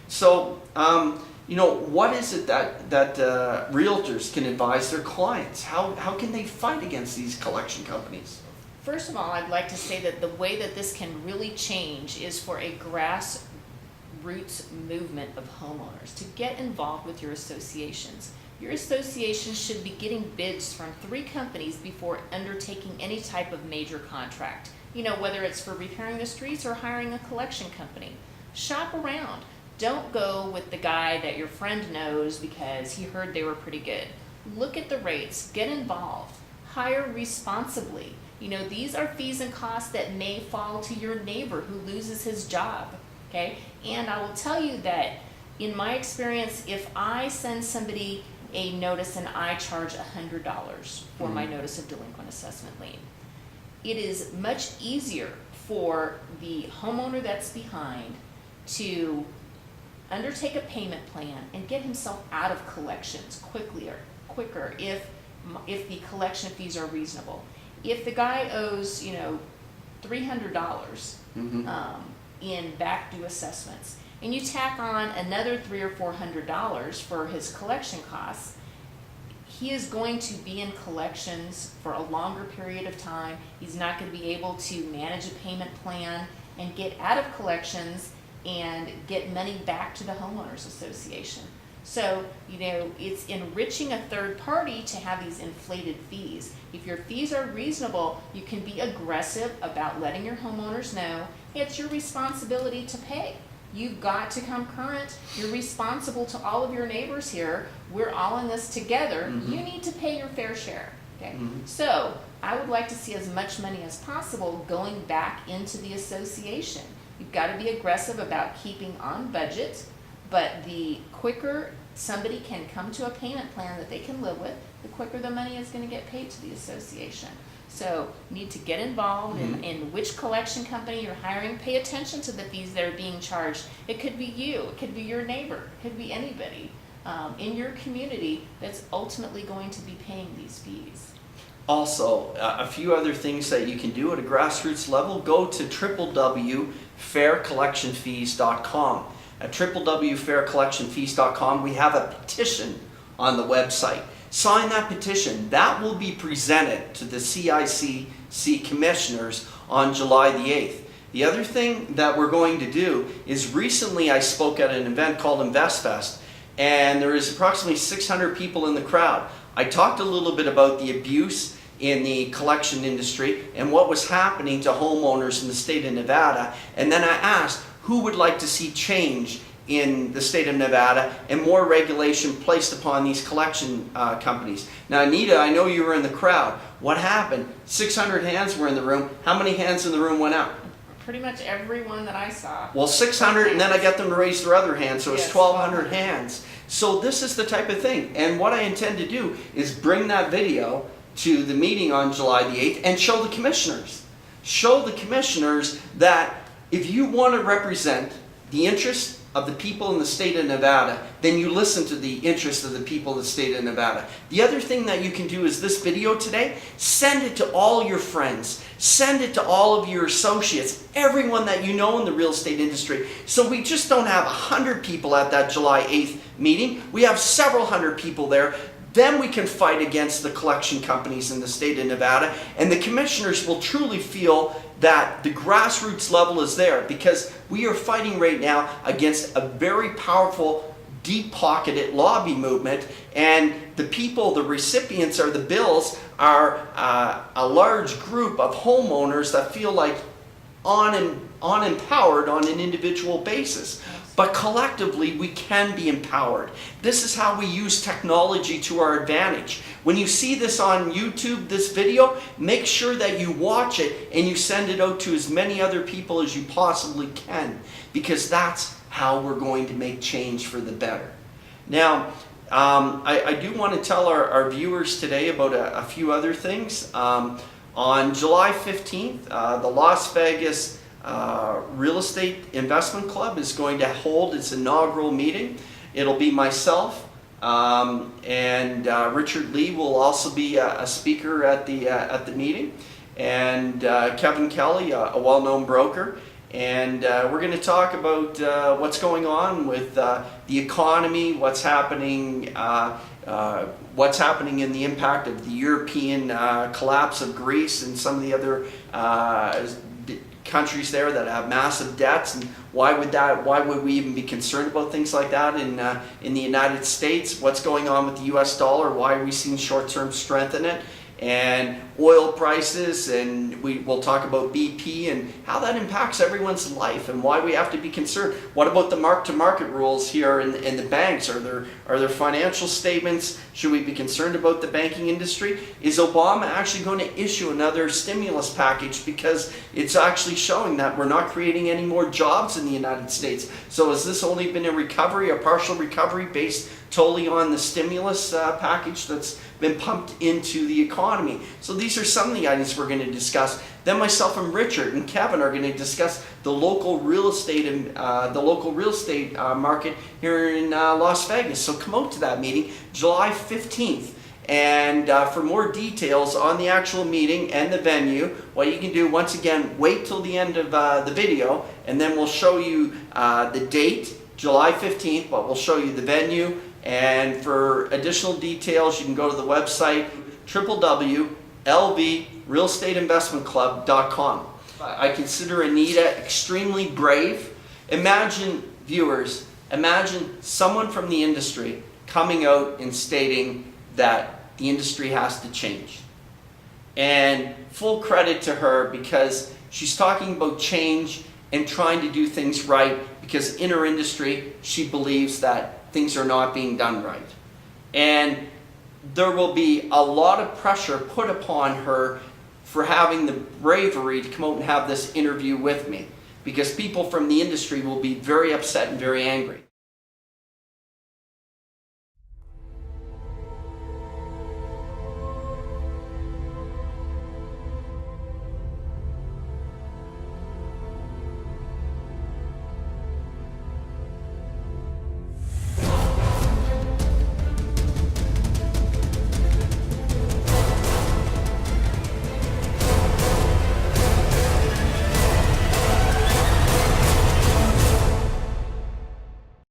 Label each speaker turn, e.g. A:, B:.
A: So, what is it that realtors can advise their clients? How can they fight against these collection companies?
B: First of all, I'd like to say that the way that this can really change is for a grassroots movement of homeowners to get involved with your associations. Your association should be getting bids from 3 companies before undertaking any type of major contract. Whether it's for repairing the streets or hiring a collection company. Shop around. Don't go with the guy that your friend knows because he heard they were pretty good. Look at the rates. Get involved. Hire responsibly. These are fees and costs that may fall to your neighbor who loses his job. Okay? And I will tell you that in my experience, if I send somebody a notice and I charge $100 for my notice of delinquent assessment lien, it is much easier for the homeowner that's behind to undertake a payment plan and get himself out of collections quicker if the collection fees are reasonable. If the guy owes, $300 in back due assessments, and you tack on another $300 or $400 for his collection costs, he is going to be in collections for a longer period of time. He's not going to be able to manage a payment plan and get out of collections and get money back to the homeowners association. So, it's enriching a third party to have these inflated fees. If your fees are reasonable, you can be aggressive about letting your homeowners know it's your responsibility to pay. You've got to come current. You're responsible to all of your neighbors here. We're all in this together. You need to pay your fair share. Okay? So I would like to see as much money as possible going back into the association. You've got to be aggressive about keeping on budget, but the quicker somebody can come to a payment plan that they can live with, the quicker the money is going to get paid to the association. So you need to get involved in which collection company you're hiring. Pay attention to the fees that are being charged. It could be you. It could be your neighbor. It could be anybody in your community that's ultimately going to be paying these fees.
A: Also, a few other things that you can do at a grassroots level. Go to www.faircollectionfees.com. At www.faircollectionfees.com, we have a petition on the website. Sign that petition. That will be presented to the CICC commissioners on July the 8th. The other thing that we're going to do is recently I spoke at an event called InvestFest, and there is approximately 600 people in the crowd. I talked a little bit about the abuse in the collection industry and what was happening to homeowners in the state of Nevada, and then I asked who would like to see change in the state of Nevada and more regulation placed upon these collection companies. Now, Anita, I know you were in the crowd. What happened? 600 hands were in the room. How many hands in the room went up?
B: Pretty much everyone that I saw.
A: Well, 600, and then I got them to raise their other hand, so it's
B: Yes.
A: 1,200 hands. So this is the type of thing. And what I intend to do is bring that video to the meeting on July the 8th and show the commissioners. Show the commissioners that if you want to represent the interest of the people in the state of Nevada, then you listen to the interest of the people of the state of Nevada. The other thing that you can do is this video today, send it to all your friends. Send it to all of your associates, everyone that you know in the real estate industry. So we just don't have 100 people at that July 8th meeting. We have several hundred people there. Then we can fight against the collection companies in the state of Nevada, and the commissioners will truly feel that the grassroots level is there, because we are fighting right now against a very powerful, deep-pocketed lobby movement, and the people, the recipients or the bills are a large group of homeowners that feel like unempowered on an individual basis. But collectively, we can be empowered. This is how we use technology to our advantage. When you see this on YouTube, this video, make sure that you watch it and you send it out to as many other people as you possibly can, because that's how we're going to make change for the better. Now, I do want to tell our viewers today about a few other things. On July 15th, the Las Vegas Real Estate Investment Club is going to hold its inaugural meeting. It'll be myself and Richard Lee will also be a speaker at the meeting, and Kevin Kelly, a well-known broker, And we're going to talk about what's going on with the economy, what's happening in the impact of the European collapse of Greece and some of the other countries there that have massive debts, and why would we even be concerned about things like that in the United States? What's going on with the US dollar? Why are we seeing short-term strength in it? And oil prices, and we'll talk about BP and how that impacts everyone's life and why we have to be concerned. What about the mark-to-market rules here in the banks? Are there financial statements? Should we be concerned about the banking industry? Is Obama actually going to issue another stimulus package because it's actually showing that we're not creating any more jobs in the United States? So has this only been a partial recovery based totally on the stimulus package that's been pumped into the economy? So these are some of the items we're going to discuss. Then myself and Richard and Kevin are going to discuss the local real estate and market here in Las Vegas. So come out to that meeting July 15th. And for more details on the actual meeting and the venue, what you can do, once again, wait till the end of the video, and then we'll show you the date, July 15th, but we'll show you the venue. And for additional details, you can go to the website www.lvrealestateinvestmentclub.com. I consider Anita extremely brave. Imagine, viewers, imagine someone from the industry coming out and stating that the industry has to change. And full credit to her, because she's talking about change and trying to do things right, because in her industry she believes that things are not being done right. And there will be a lot of pressure put upon her for having the bravery to come out and have this interview with me, because people from the industry will be very upset and very angry.